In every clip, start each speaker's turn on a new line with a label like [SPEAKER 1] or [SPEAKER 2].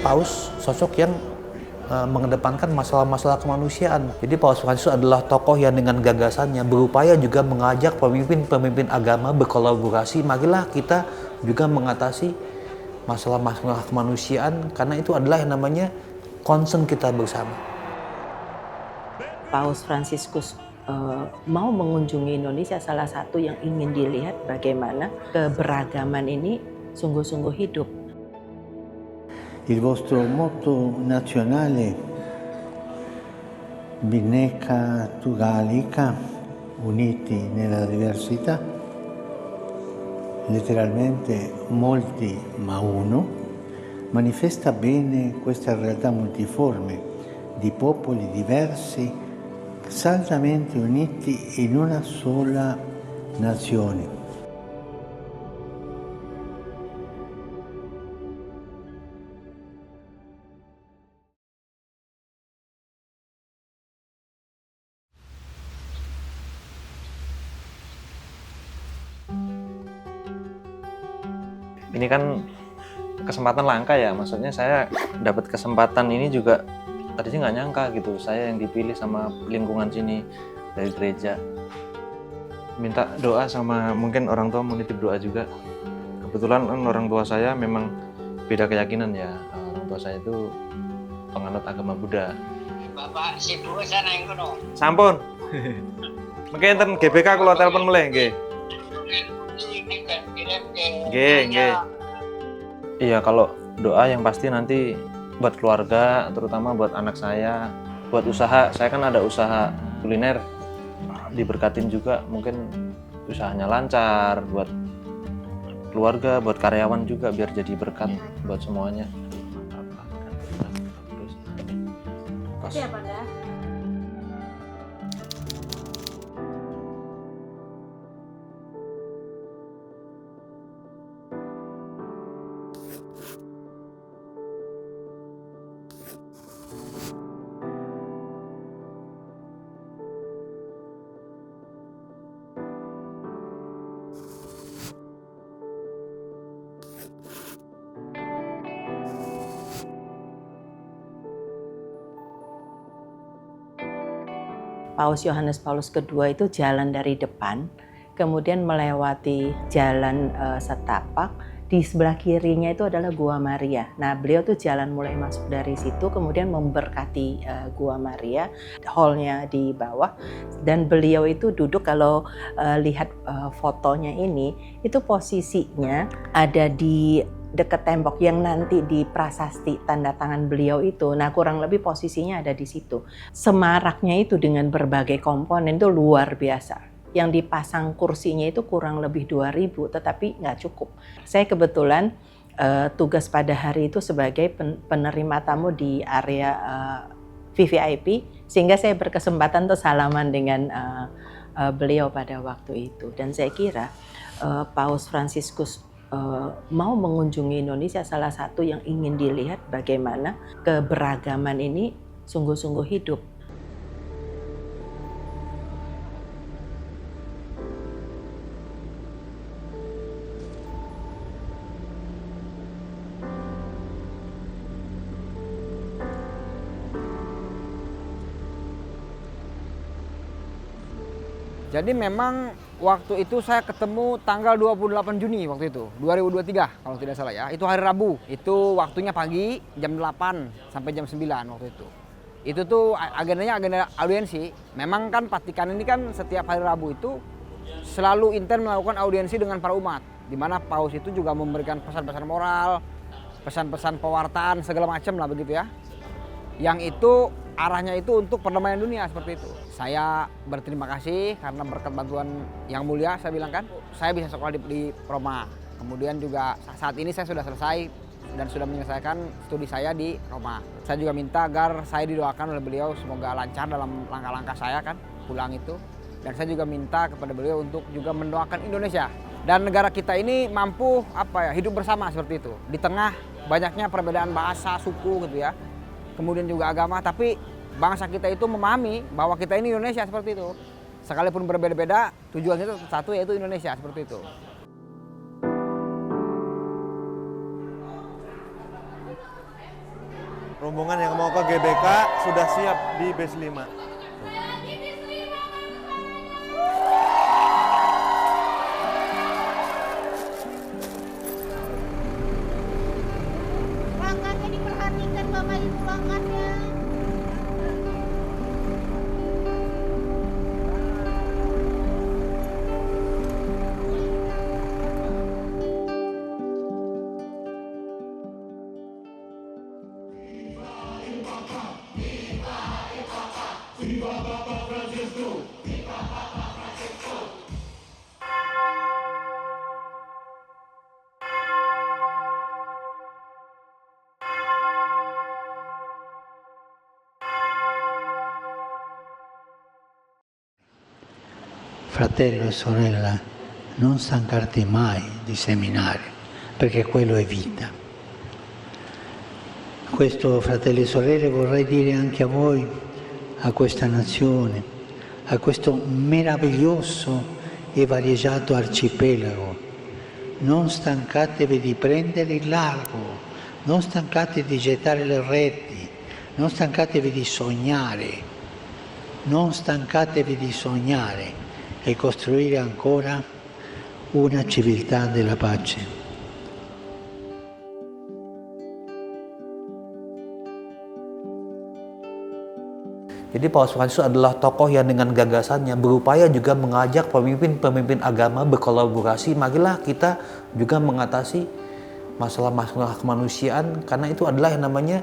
[SPEAKER 1] Paus sosok yang mengedepankan masalah-masalah kemanusiaan. Jadi Paus Fransiskus adalah tokoh yang dengan gagasannya berupaya juga mengajak pemimpin-pemimpin agama berkolaborasi. Marilah kita juga mengatasi masalah-masalah kemanusiaan karena itu adalah yang namanya concern kita bersama.
[SPEAKER 2] Paus Fransiskus mau mengunjungi Indonesia, salah satu yang ingin dilihat bagaimana keberagaman ini sungguh-sungguh hidup.
[SPEAKER 3] Il vostro motto nazionale Bhinneka Tugalica, uniti nella diversità, letteralmente molti ma uno, manifesta bene questa realtà multiforme di popoli diversi saldamente uniti in una sola nazione.
[SPEAKER 4] Ini kan kesempatan langka ya, maksudnya saya dapat kesempatan ini juga tadinya nggak nyangka gitu, saya yang dipilih sama lingkungan sini dari gereja. Minta doa sama mungkin orang tua, mau nitip doa juga. Kebetulan kan orang tua saya memang beda keyakinan ya, orang tua saya itu penganut agama Buddha.
[SPEAKER 5] Bapak sibuk sana yang kono.
[SPEAKER 4] Sampun. Mungkin enten GBK kalau telepon mulai nggih. Nggih. Iya, kalau doa yang pasti nanti buat keluarga, terutama buat anak saya, buat usaha. Saya kan ada usaha kuliner, diberkatin juga, mungkin usahanya lancar, buat keluarga, buat karyawan juga, biar jadi berkat buat semuanya.
[SPEAKER 2] Siapa dah? Paus Yohanes Paulus II itu jalan dari depan, kemudian melewati jalan setapak, di sebelah kirinya itu adalah Gua Maria. Nah, beliau tuh jalan mulai masuk dari situ, kemudian memberkati Gua Maria, hallnya di bawah, dan beliau itu duduk, kalau lihat fotonya ini, itu posisinya ada di dekat tembok yang nanti di prasasti tanda tangan beliau itu. Nah, kurang lebih posisinya ada di situ. Semaraknya itu dengan berbagai komponen itu luar biasa. Yang dipasang kursinya itu kurang lebih 2.000, tetapi nggak cukup. Saya kebetulan tugas pada hari itu sebagai penerima tamu di area VVIP, sehingga saya berkesempatan untuk salaman dengan beliau pada waktu itu. Dan saya kira Paus Fransiskus mau mengunjungi Indonesia, salah satu yang ingin dilihat bagaimana keberagaman ini sungguh-sungguh hidup.
[SPEAKER 6] Jadi memang waktu itu saya ketemu tanggal 28 Juni waktu itu, 2023 kalau tidak salah ya. Itu hari Rabu, itu waktunya pagi jam 8 sampai jam 9 waktu itu. Itu tuh agendanya agenda audiensi. Memang kan Vatikan ini kan setiap hari Rabu itu selalu intens melakukan audiensi dengan para umat. Di mana Paus itu juga memberikan pesan-pesan moral, pesan-pesan pewartaan segala macam lah begitu ya. Yang itu arahnya itu untuk perdamaian dunia seperti itu. Saya berterima kasih karena berkat bantuan yang mulia, saya bilang kan, saya bisa sekolah di Roma. Kemudian juga saat ini saya sudah selesai dan sudah menyelesaikan studi saya di Roma. Saya juga minta agar saya didoakan oleh beliau semoga lancar dalam langkah-langkah saya kan pulang itu. Dan saya juga minta kepada beliau untuk juga mendoakan Indonesia dan negara kita ini mampu hidup bersama seperti itu. Di tengah banyaknya perbedaan bahasa, suku gitu ya. Kemudian juga agama, tapi bangsa kita itu memahami bahwa kita ini Indonesia seperti itu. Sekalipun berbeda-beda, tujuan kita satu yaitu Indonesia seperti itu.
[SPEAKER 7] rombongan yang mau ke GBK sudah siap di base 5.
[SPEAKER 8] Langkahnya diperhatikan Bapak Ibu, langkahnya.
[SPEAKER 3] Fratello e sorella, non stancarti mai di seminare, perché quello è vita. Questo, fratelli e sorelle, vorrei dire anche a voi, a questa nazione, a questo meraviglioso e variegato arcipelago. Non stancatevi di prendere il largo, non stancatevi di gettare le reti, non stancatevi di sognare, non stancatevi di sognare e costruire ancora una civiltà della pace.
[SPEAKER 1] Jadi Paus Fransiskus adalah tokoh yang dengan gagasannya berupaya juga mengajak pemimpin-pemimpin agama berkolaborasi. Marilah kita juga mengatasi masalah-masalah kemanusiaan, karena itu adalah yang namanya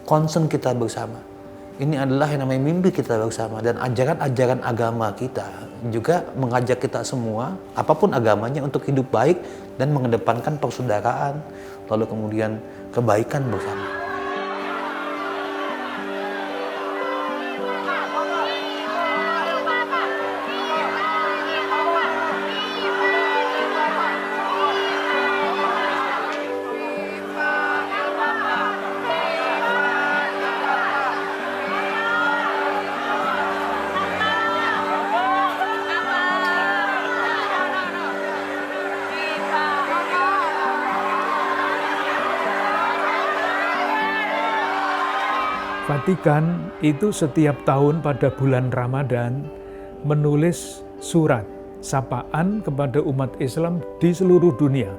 [SPEAKER 1] concern kita bersama. Ini adalah yang namanya mimpi kita bersama, dan ajaran-ajaran agama kita juga mengajak kita semua, apapun agamanya, untuk hidup baik dan mengedepankan persaudaraan, lalu kemudian kebaikan bersama.
[SPEAKER 9] Vatikan itu setiap tahun pada bulan Ramadan menulis surat sapaan kepada umat Islam di seluruh dunia,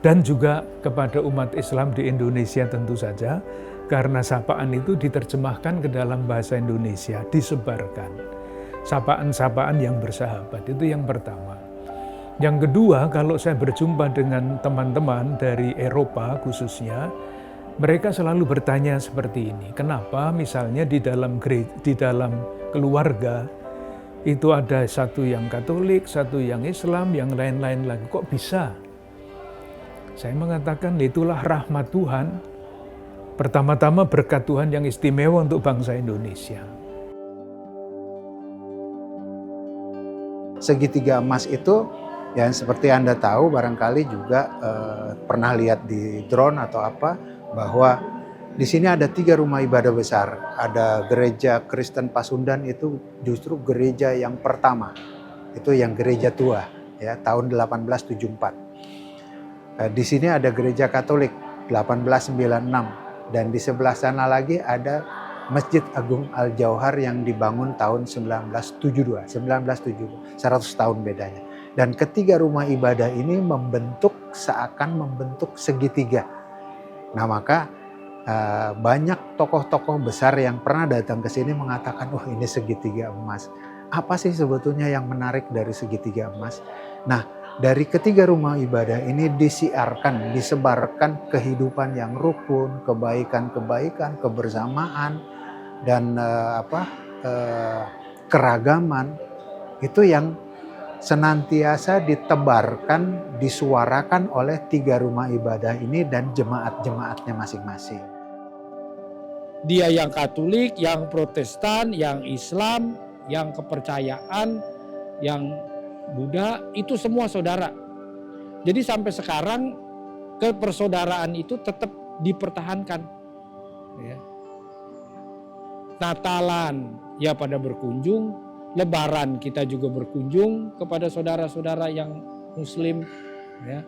[SPEAKER 9] dan juga kepada umat Islam di Indonesia tentu saja, karena sapaan itu diterjemahkan ke dalam bahasa Indonesia, disebarkan. Sapaan-sapaan yang bersahabat, itu yang pertama. Yang kedua, kalau saya berjumpa dengan teman-teman dari Eropa khususnya, mereka selalu bertanya seperti ini, kenapa misalnya di dalam keluarga itu ada satu yang Katolik, satu yang Islam, yang lain-lain lagi, kok bisa? Saya mengatakan itulah rahmat Tuhan, pertama-tama berkat Tuhan yang istimewa untuk bangsa Indonesia.
[SPEAKER 10] Segitiga emas itu, yang seperti Anda tahu barangkali juga pernah lihat di drone atau apa, bahwa di sini ada 3 rumah ibadah besar. Ada gereja Kristen Pasundan, itu justru gereja yang pertama. Itu yang gereja tua, ya, tahun 1874. Di sini ada gereja Katolik 1896, dan di sebelah sana lagi ada Masjid Agung Al-Jauhar yang dibangun tahun 1972, 100 tahun bedanya. Dan ketiga rumah ibadah ini seakan membentuk segitiga. Nah, maka banyak tokoh-tokoh besar yang pernah datang ke sini mengatakan, oh ini segitiga emas. Apa sih sebetulnya yang menarik dari segitiga emas? Nah, dari ketiga rumah ibadah ini disiarkan, disebarkan kehidupan yang rukun, kebaikan-kebaikan, kebersamaan, dan keragaman. Itu yang senantiasa ditebarkan, disuarakan oleh 3 rumah ibadah ini dan jemaat-jemaatnya masing-masing.
[SPEAKER 11] Dia yang Katolik, yang Protestan, yang Islam, yang kepercayaan, yang Buddha, itu semua saudara. Jadi sampai sekarang kepersaudaraan itu tetap dipertahankan. Ya. Natalan ya pada berkunjung, Lebaran kita juga berkunjung kepada saudara-saudara yang Muslim, ya.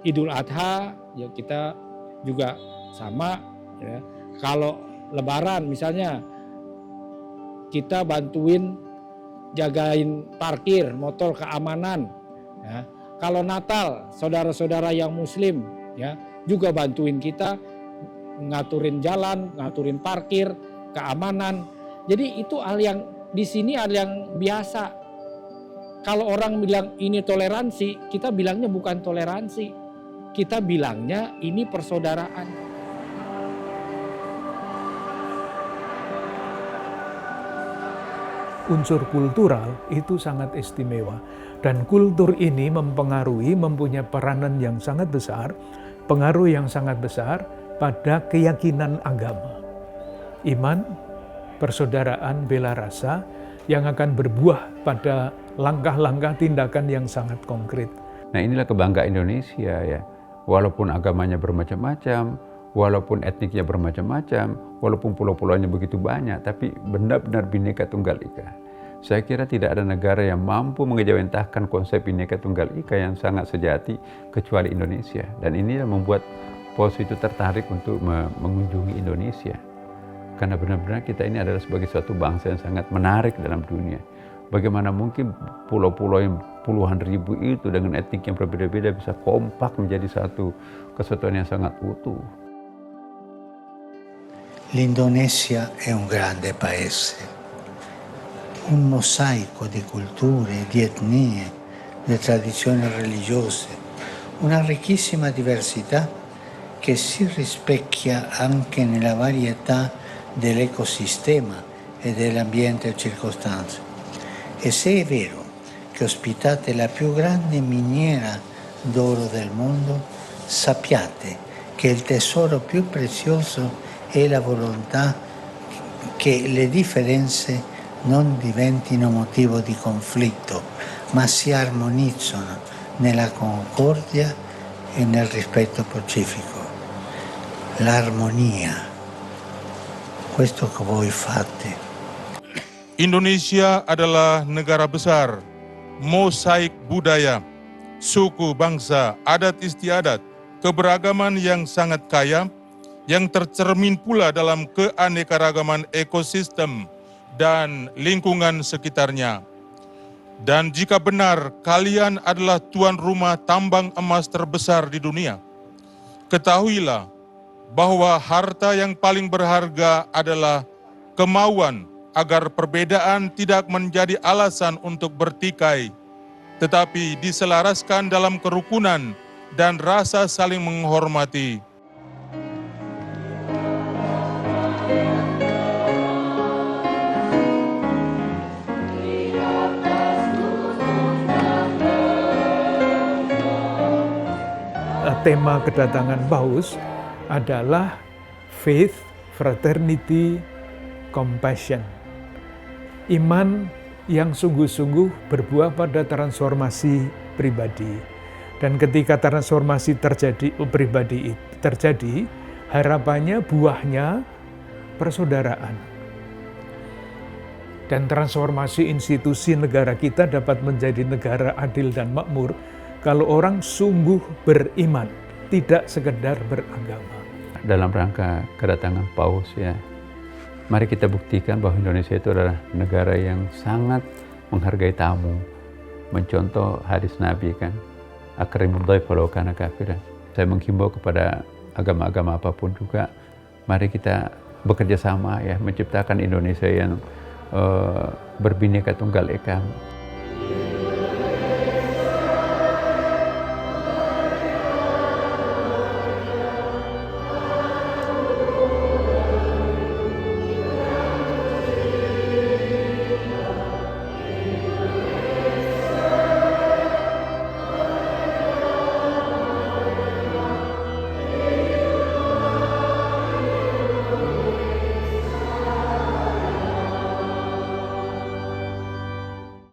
[SPEAKER 11] Idul Adha ya kita juga sama, ya. Kalau Lebaran misalnya kita bantuin jagain parkir motor keamanan. Ya. Kalau Natal saudara-saudara yang Muslim ya juga bantuin kita ngaturin jalan, ngaturin parkir, keamanan. Jadi itu hal yang di sini hal yang biasa. Kalau orang bilang ini toleransi, kita bilangnya bukan toleransi. Kita bilangnya ini persaudaraan.
[SPEAKER 9] Unsur kultural itu sangat istimewa. Dan kultur ini mempunyai peranan yang sangat besar, pengaruh yang sangat besar pada keyakinan agama. Iman, persaudaraan, bela rasa yang akan berbuah pada langkah-langkah tindakan yang sangat konkret.
[SPEAKER 12] Nah, inilah kebanggaan Indonesia ya. Walaupun agamanya bermacam-macam, walaupun etniknya bermacam-macam, walaupun pulau-pulaunya begitu banyak, tapi benar-benar Bhinneka Tunggal Ika. Saya kira tidak ada negara yang mampu mengejawantahkan konsep Bhinneka Tunggal Ika yang sangat sejati kecuali Indonesia. Dan ini yang membuat POS itu tertarik untuk mengunjungi Indonesia. Karena benar-benar kita ini adalah sebagai suatu bangsa yang sangat menarik dalam dunia. Bagaimana mungkin pulau-pulau yang puluhan ribu itu dengan etnik yang berbeda-beda bisa kompak menjadi satu kesatuan yang sangat utuh.
[SPEAKER 3] L'Indonesia è un grande paese, un mosaico di culture, di etnie, di tradizioni religiose, una ricchissima diversità che si rispecchia anche nella varietà dell'ecosistema e dell'ambiente circostante. E se è vero che ospitate la più grande miniera d'oro del mondo, sappiate che il tesoro più prezioso è la volontà che le differenze non diventino motivo di conflitto, ma si armonizzano nella concordia e nel rispetto pacifico. L'armonia, questo che voi fate.
[SPEAKER 7] Indonesia adalah negara besar, mosaik budaya, suku, bangsa, adat istiadat, keberagaman yang sangat kaya, yang tercermin pula dalam keanekaragaman ekosistem dan lingkungan sekitarnya. Dan jika benar kalian adalah tuan rumah tambang emas terbesar di dunia, ketahuilah bahwa harta yang paling berharga adalah kemauan agar perbedaan tidak menjadi alasan untuk bertikai, tetapi diselaraskan dalam kerukunan dan rasa saling menghormati.
[SPEAKER 9] Tema kedatangan Paus adalah faith, fraternity, compassion. Iman yang sungguh-sungguh berbuah pada transformasi pribadi. Dan ketika transformasi pribadi terjadi, harapannya buahnya persaudaraan. Dan transformasi institusi negara kita dapat menjadi negara adil dan makmur kalau orang sungguh beriman, tidak sekedar beragama.
[SPEAKER 12] Dalam rangka kedatangan Paus ya, mari kita buktikan bahwa Indonesia itu adalah negara yang sangat menghargai tamu. Mencontoh hadis Nabi kan, akrimud dhaif walau kana kafiran. Saya menghimbau kepada agama-agama apapun juga, mari kita bekerja sama ya, menciptakan Indonesia yang berbhinneka tunggal ika.